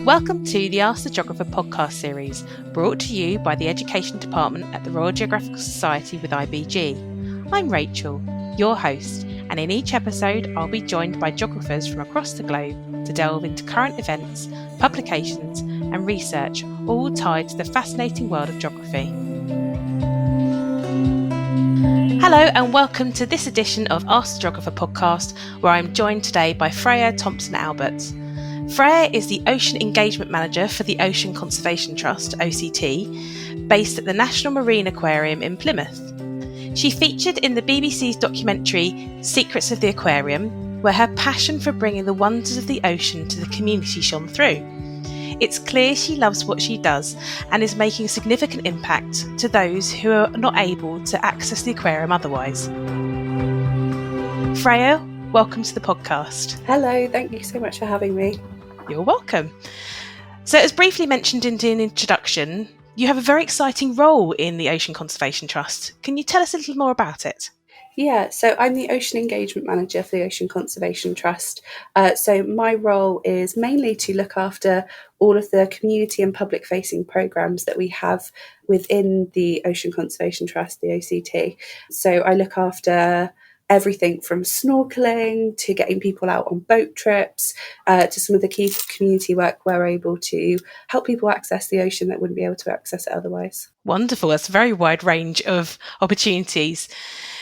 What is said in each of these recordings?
Welcome to the Ask the Geographer podcast series, brought to you by the Education Department at the Royal Geographical Society with IBG. I'm Rachel, your host, and in each episode I'll be joined by geographers from across the globe to delve into current events, publications and research, all tied to the fascinating world of geography. Hello and welcome to this edition of Ask the Geographer podcast, where I'm joined today by Freyja Thomson-Alberts. Freyja is the Ocean Engagement Manager for the Ocean Conservation Trust, OCT, based at the National Marine Aquarium in Plymouth. She featured in the BBC's documentary Secrets of the Aquarium, where her passion for bringing the wonders of the ocean to the community shone through. It's clear she loves what she does and is making a significant impact to those who are not able to access the aquarium otherwise. Freyja, welcome to the podcast. Hello, thank you so much for having me. You're welcome. So, as briefly mentioned in an introduction, you have a very exciting role in the Ocean Conservation Trust. Can you tell us a little more about it? Yeah, so I'm the Ocean Engagement Manager for the Ocean Conservation Trust. So my role is mainly to look after all of the community and public-facing programmes that we have within the Ocean Conservation Trust, the OCT. So I look after everything from snorkelling to getting people out on boat trips, to some of the key community work where we're able to help people access the ocean that wouldn't be able to access it otherwise. Wonderful. That's a very wide range of opportunities.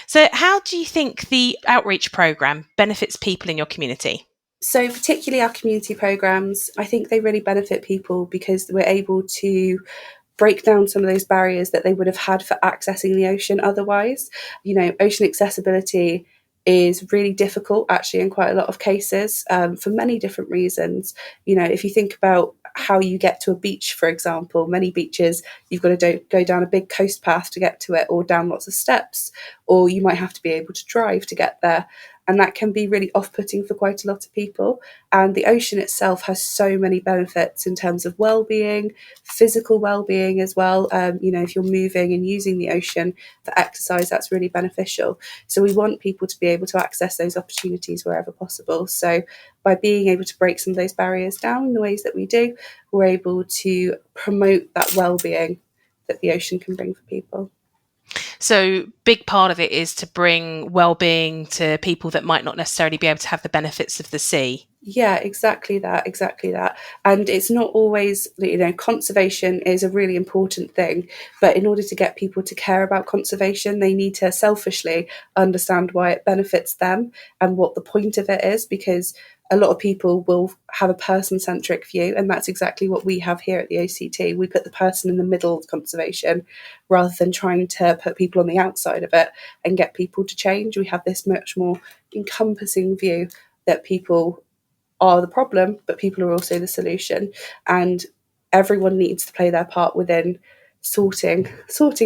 So how do you think the outreach programme benefits people in your community? So particularly our community programmes, I think they really benefit people because we're able to break down some of those barriers that they would have had for accessing the ocean otherwise. You know, ocean accessibility is really difficult actually in quite a lot of cases, for many different reasons. You know, if you think about how you get to a beach, for example, many beaches you've got to go down a big coast path to get to it, or down lots of steps, or you might have to be able to drive to get there. And that can be really off-putting for quite a lot of people. And the ocean itself has so many benefits in terms of well-being, physical well-being as well. You know, if you're moving and using the ocean for exercise, that's really beneficial. So we want people to be able to access those opportunities wherever possible. So by being able to break some of those barriers down in the ways that we do, we're able to promote that well-being that the ocean can bring for people. So big part of it is to bring well-being to people that might not necessarily be able to have the benefits of the sea. Yeah, exactly that. And it's not always, you know, conservation is a really important thing, but in order to get people to care about conservation, they need to selfishly understand why it benefits them and what the point of it is, because a lot of people will have a person-centric view, and that's exactly what we have here at the OCT. We put the person in the middle of conservation rather than trying to put people on the outside of it and get people to change. We have this much more encompassing view that people are the problem, but people are also the solution, and everyone needs to play their part within sorting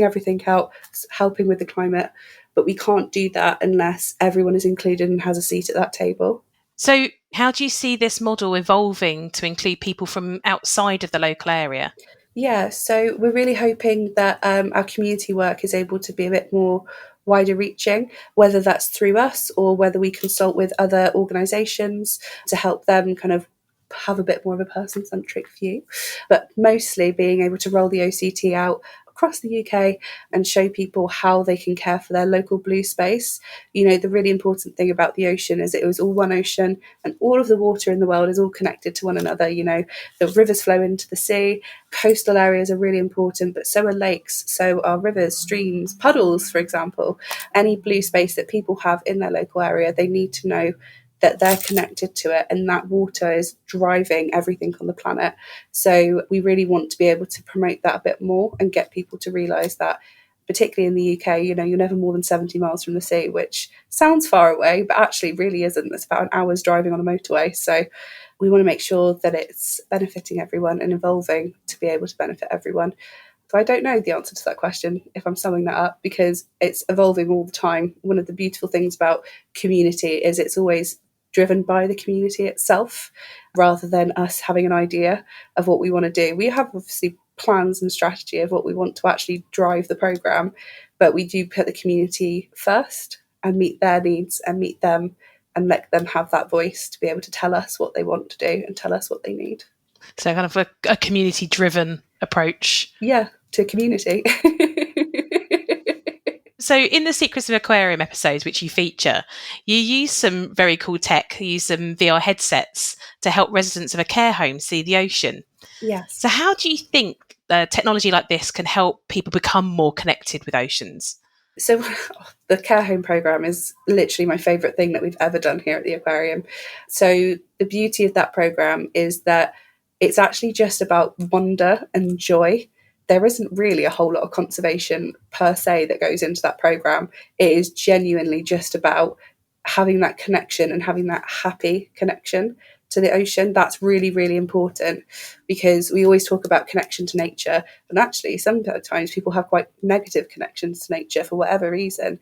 everything out, helping with the climate. But we can't do that unless everyone is included and has a seat at that table. So how do you see this model evolving to include people from outside of the local area? Yeah, so we're really hoping that our community work is able to be a bit more wider reaching, whether that's through us or whether we consult with other organisations to help them kind of have a bit more of a person-centric view. But mostly being able to roll the OCT out across the UK and show people how they can care for their local blue space. You know, the really important thing about the ocean is it was all one ocean, and all of the water in the world is all connected to one another. You know, the rivers flow into the sea, coastal areas are really important, but so are lakes, so are rivers, streams, puddles, for example. Any blue space that people have in their local area, they need to know that they're connected to it, and that water is driving everything on the planet. So we really want to be able to promote that a bit more and get people to realise that, particularly in the UK, you know, you're never more than 70 miles from the sea, which sounds far away, but actually really isn't. It's about an hour's driving on a motorway. So we want to make sure that it's benefiting everyone and evolving to be able to benefit everyone. So I don't know the answer to that question, if I'm summing that up, because it's evolving all the time. One of the beautiful things about community is it's always driven by the community itself rather than us having an idea of what we want to do. We have obviously plans and strategy of what we want to actually drive the programme, but we do put the community first and meet their needs and meet them and let them have that voice to be able to tell us what they want to do and tell us what they need. So kind of a community-driven approach. Yeah, to community. So in the Secrets of Aquarium episodes, which you feature, you use some very cool tech. You use some VR headsets to help residents of a care home see the ocean. Yes. So how do you think technology like this can help people become more connected with oceans? So the care home program is literally my favourite thing that we've ever done here at the aquarium. So the beauty of that program is that it's actually just about wonder and joy. There isn't really a whole lot of conservation per se that goes into that program. It is genuinely just about having that connection and having that happy connection to the ocean. That's really, really important, because we always talk about connection to nature, and actually sometimes people have quite negative connections to nature for whatever reason.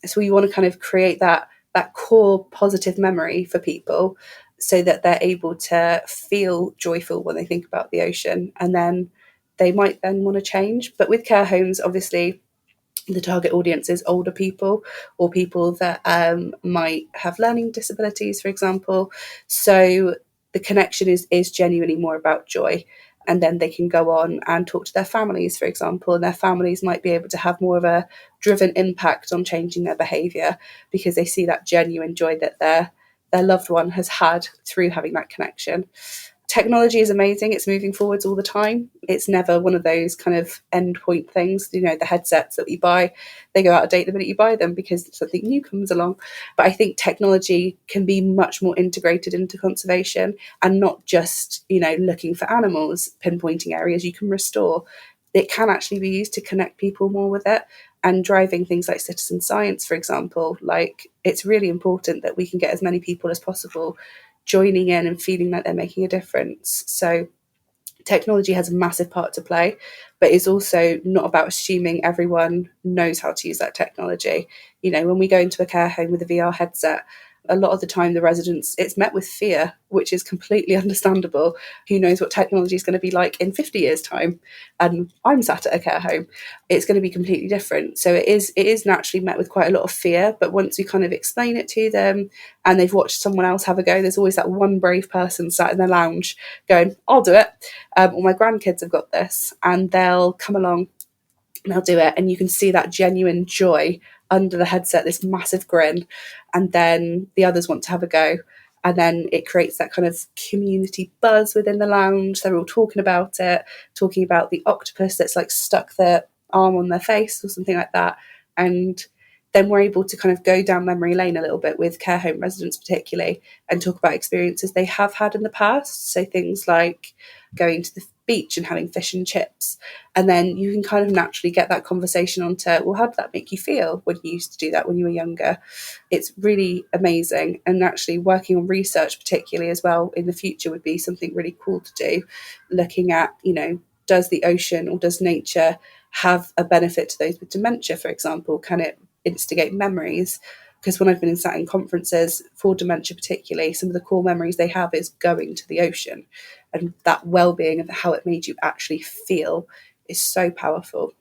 So we want to kind of create that core positive memory for people, so that they're able to feel joyful when they think about the ocean, and then they might then want to change. But with care homes, obviously the target audience is older people, or people that might have learning disabilities, for example. So the connection is genuinely more about joy. And then they can go on and talk to their families, for example, and their families might be able to have more of a driven impact on changing their behaviour, because they see that genuine joy that their loved one has had through having that connection. Technology is amazing. It's moving forwards all the time. It's never one of those kind of endpoint things. You know, the headsets that we buy, they go out of date the minute you buy them because something new comes along. But I think technology can be much more integrated into conservation, and not just, you know, looking for animals, pinpointing areas you can restore. It can actually be used to connect people more with it, and driving things like citizen science, for example. Like, it's really important that we can get as many people as possible joining in and feeling like they're making a difference. So technology has a massive part to play, but it's also not about assuming everyone knows how to use that technology. You know, when we go into a care home with a VR headset, a lot of the time the residents, it's met with fear, which is completely understandable. Who knows what technology is going to be like in 50 years' time? And I'm sat at a care home. It's going to be completely different. So it is naturally met with quite a lot of fear. But once we kind of explain it to them, and they've watched someone else have a go, there's always that one brave person sat in the lounge going, I'll do it. Or my grandkids have got this, and they'll come along and they'll do it, and you can see that genuine joy under the headset, this massive grin, and then the others want to have a go, and then it creates that kind of community buzz within the lounge. They're all talking about it, talking about the octopus that's like stuck their arm on their face or something like that, and then we're able to kind of go down memory lane a little bit with care home residents particularly, and talk about experiences they have had in the past. So things like going to the beach and having fish and chips. And then you can kind of naturally get that conversation onto, well, how did that make you feel when you used to do that when you were younger? It's really amazing. And actually working on research particularly as well in the future would be something really cool to do, looking at, you know, does the ocean or does nature have a benefit to those with dementia, for example? Can it instigate memories? Because when I've been sat in conferences for dementia particularly, some of the core memories they have is going to the ocean, and that well-being of how it made you actually feel is so powerful.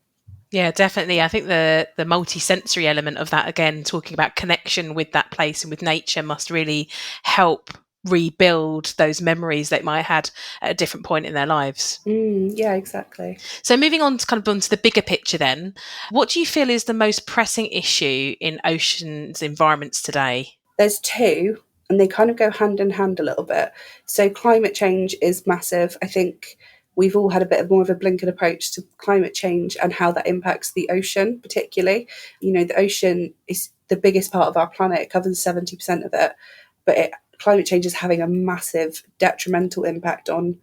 Yeah, definitely. I think the multi-sensory element of that, again, talking about connection with that place and with nature, must really help rebuild those memories they might have had at a different point in their lives. Yeah, exactly. So moving on to kind of onto the bigger picture then, what do you feel is the most pressing issue in oceans environments today? There's two, and they kind of go hand in hand a little bit. So climate change is massive. I think we've all had a bit more of a blinkered approach to climate change and how that impacts the ocean particularly. You know, the ocean is the biggest part of our planet. It covers 70% of it, but climate change is having a massive detrimental impact on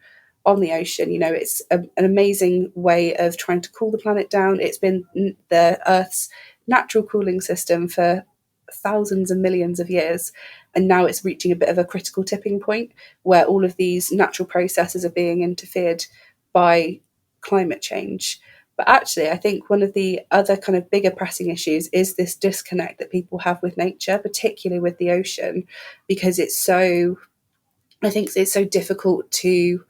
the ocean. You know, it's an amazing way of trying to cool the planet down. It's been the Earth's natural cooling system for thousands and millions of years, and now it's reaching a bit of a critical tipping point where all of these natural processes are being interfered by climate change. But actually, I think one of the other kind of bigger pressing issues is this disconnect that people have with nature, particularly with the ocean, because I think it's so difficult to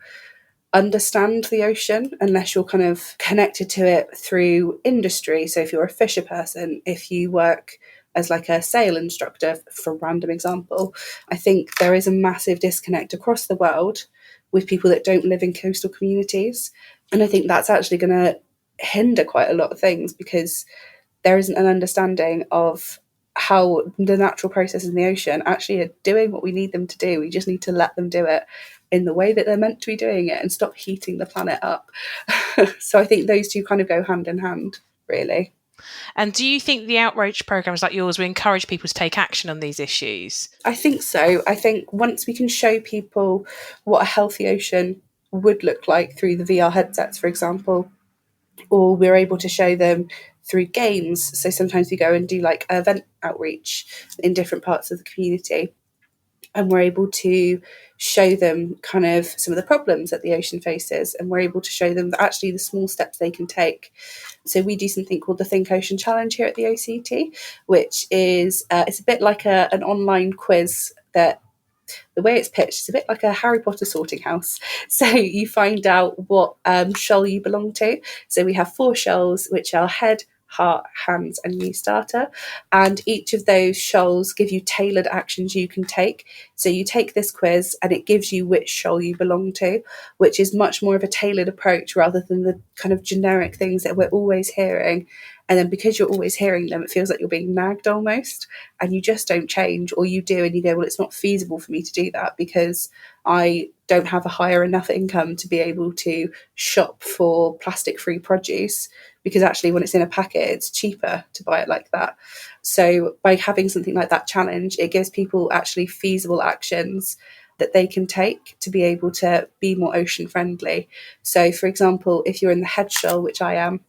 understand the ocean unless you're kind of connected to it through industry. So if you're a fisher person, if you work as like a sail instructor, for a random example. I think there is a massive disconnect across the world with people that don't live in coastal communities. And I think that's actually going to hinder quite a lot of things, because there isn't an understanding of how the natural processes in the ocean actually are doing what we need them to do. We just need to let them do it in the way that they're meant to be doing it and stop heating the planet up. So I think those two kind of go hand in hand, really. And do you think the outreach programs like yours will encourage people to take action on these issues? I think so. I think once we can show people what a healthy ocean would look like through the VR headsets, for example, or we're able to show them through games. So sometimes we go and do like event outreach in different parts of the community, and we're able to show them kind of some of the problems that the ocean faces, and we're able to show them that actually the small steps they can take. So we do something called the Think Ocean Challenge here at the OCT, which is it's a bit like an online quiz that, the way it's pitched, is a bit like a Harry Potter sorting house. So you find out what shoal you belong to. So we have 4 shoals, which are head, heart, hands, and new starter. And each of those shoals give you tailored actions you can take. So you take this quiz and it gives you which shoal you belong to, which is much more of a tailored approach rather than the kind of generic things that we're always hearing. And then because you're always hearing them, it feels like you're being nagged almost, and you just don't change, or you do and you go, well, it's not feasible for me to do that because I don't have a higher enough income to be able to shop for plastic-free produce, because actually when it's in a packet, it's cheaper to buy it like that. So by having something like that challenge, it gives people actually feasible actions that they can take to be able to be more ocean friendly. So for example, if you're in the head shoal, which I am,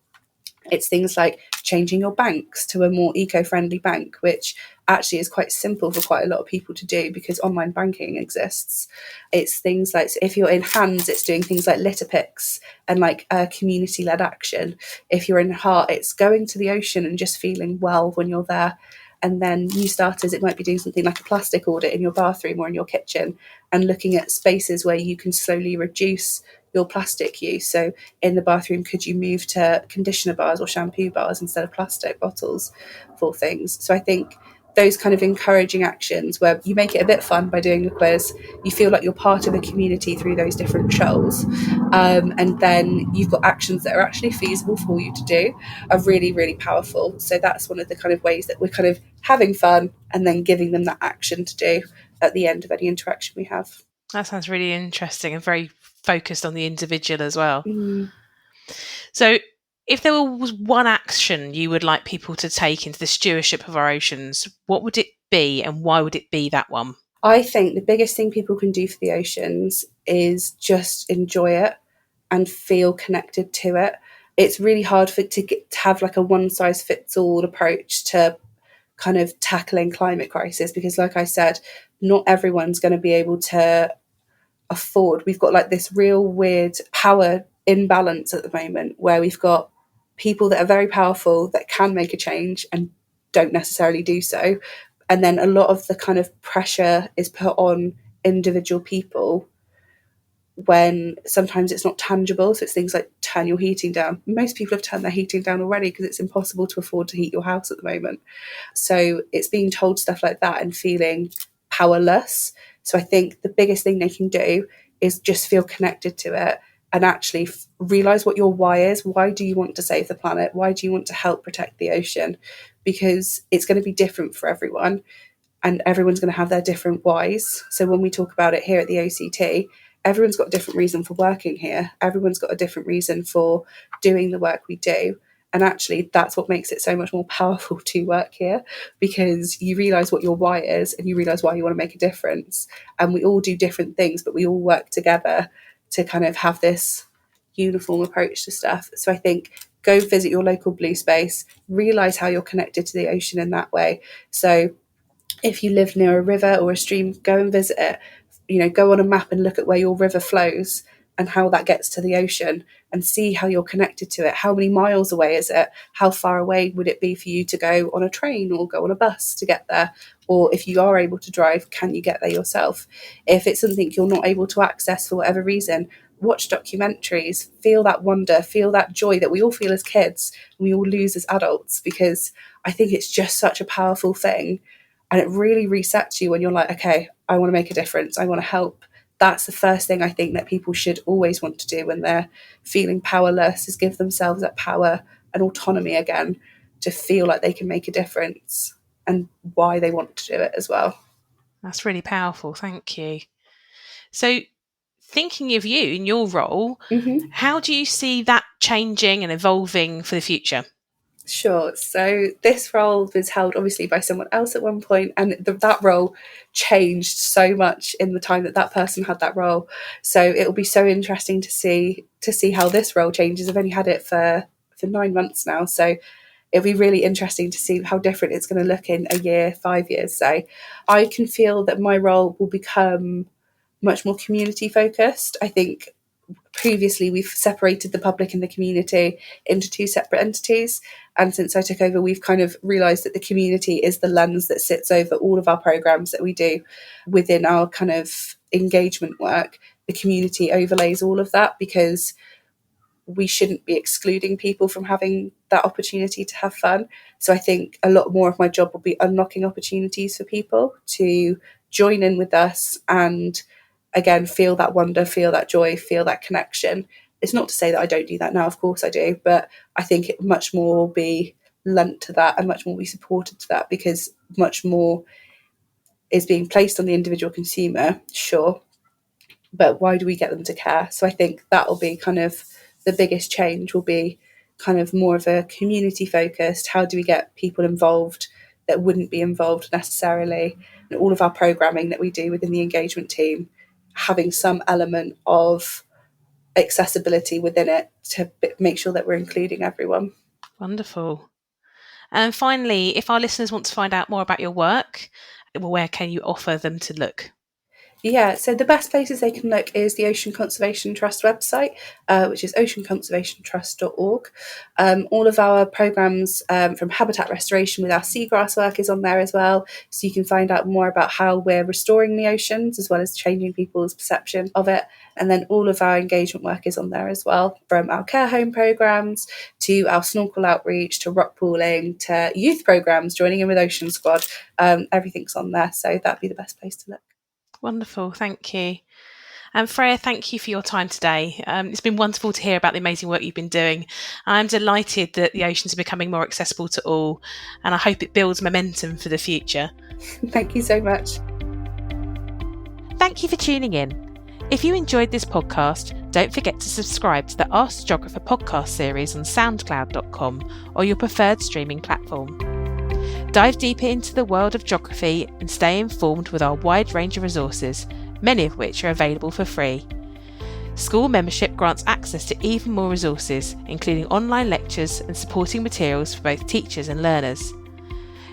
it's things like changing your banks to a more eco-friendly bank, which actually is quite simple for quite a lot of people to do because online banking exists. It's things like, so if you're in hands, it's doing things like litter picks and like community-led action. If you're in heart, it's going to the ocean and just feeling well when you're there. And then new starters, it might be doing something like a plastic audit in your bathroom or in your kitchen and looking at spaces where you can slowly reduce your plastic use. So in the bathroom, could you move to conditioner bars or shampoo bars instead of plastic bottles for things? So I think those kind of encouraging actions where you make it a bit fun by doing a quiz, you feel like you're part of the community through those different shows, and then you've got actions that are actually feasible for you to do, are really, really powerful. So that's one of the kind of ways that we're kind of having fun and then giving them that action to do at the end of any interaction we have. That sounds really interesting and very focused on the individual as well. Mm. So if there was one action you would like people to take into the stewardship of our oceans, what would it be and why would it be that one? I think the biggest thing people can do for the oceans is just enjoy it and feel connected to it. It's really hard to have like a one-size-fits-all approach to kind of tackling climate crisis because, like I said, not everyone's going to be able to afford. We've got like this real weird power imbalance at the moment where we've got people that are very powerful that can make a change and don't necessarily do so. And then a lot of the kind of pressure is put on individual people when sometimes it's not tangible. So it's things like turn your heating down. Most people have turned their heating down already because it's impossible to afford to heat your house at the moment. So it's being told stuff like that and feeling powerless. So I think the biggest thing they can do is just feel connected to it and actually realize what your why is. Why do you want to save the planet? Why do you want to help protect the ocean? Because it's going to be different for everyone and everyone's going to have their different whys. So when we talk about it here at the OCT, everyone's got a different reason for working here. Everyone's got a different reason for doing the work we do. And actually, that's what makes it so much more powerful to work here, because you realise what your why is and you realise why you want to make a difference. And we all do different things, but we all work together to kind of have this uniform approach to stuff. So I think go visit your local blue space, realise how you're connected to the ocean in that way. So if you live near a river or a stream, go and visit it. You know, go on a map and look at where your river flows and how that gets to the ocean and see how you're connected to it. How many miles away is it? How far away would it be for you to go on a train or go on a bus to get there? Or if you are able to drive, can you get there yourself? If it's something you're not able to access for whatever reason, watch documentaries, feel that wonder, feel that joy that we all feel as kids and we all lose as adults, because I think it's just such a powerful thing. And it really resets you when you're like, okay, I want to make a difference. I want to help. That's the first thing I think that people should always want to do when they're feeling powerless, is give themselves that power and autonomy again to feel like they can make a difference, and why they want to do it as well. That's really powerful. Thank you. So, thinking of you in your role, how do you see that changing and evolving for the future? Sure. So this role was held obviously by someone else at one point, and that role changed so much in the time that that person had that role. So it will be so interesting to see how this role changes. I've only had it for 9 months now, so it'll be really interesting to see how different it's going to look in a year, 5 years. So I can feel that my role will become much more community focused. I think previously we've separated the public and the community into two separate entities, and since I took over, we've kind of realised that the community is the lens that sits over all of our programmes that we do within our kind of engagement work. The community overlays all of that, because we shouldn't be excluding people from having that opportunity to have fun. So I think a lot more of my job will be unlocking opportunities for people to join in with us and, again, feel that wonder, feel that joy, feel that connection. It's not to say that I don't do that now, of course I do, but I think it much more will be lent to that and much more be supported to that, because much more is being placed on the individual consumer, sure, but why do we get them to care? So I think that will be kind of the biggest change, will be kind of more of a community focused. How do we get people involved that wouldn't be involved necessarily? And all of our programming that we do within the engagement team, having some element of accessibility within it to make sure that we're including everyone. Wonderful. And finally, if our listeners want to find out more about your work, where can you offer them to look? Yeah, so the best places they can look is the Ocean Conservation Trust website, which is oceanconservationtrust.org. All of our programmes from habitat restoration with our seagrass work is on there as well, so you can find out more about how we're restoring the oceans as well as changing people's perception of it. And then all of our engagement work is on there as well, from our care home programmes to our snorkel outreach to rock pooling to youth programmes, joining in with Ocean Squad. Everything's on there, so that'd be the best place to look. Wonderful, thank you. And Freyja, thank you for your time today. It's been wonderful to hear about the amazing work you've been doing. I'm delighted that the oceans are becoming more accessible to all, and I hope it builds momentum for the future. Thank you so much. Thank you for tuning in. If you enjoyed this podcast, don't forget to subscribe to the Ask the Geographer podcast series on soundcloud.com or your preferred streaming platform. Dive deeper into the world of geography and stay informed with our wide range of resources, many of which are available for free. School membership grants access to even more resources, including online lectures and supporting materials for both teachers and learners.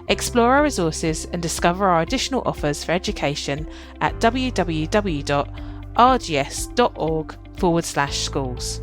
Explore our resources and discover our additional offers for education at www.rgs.org/schools.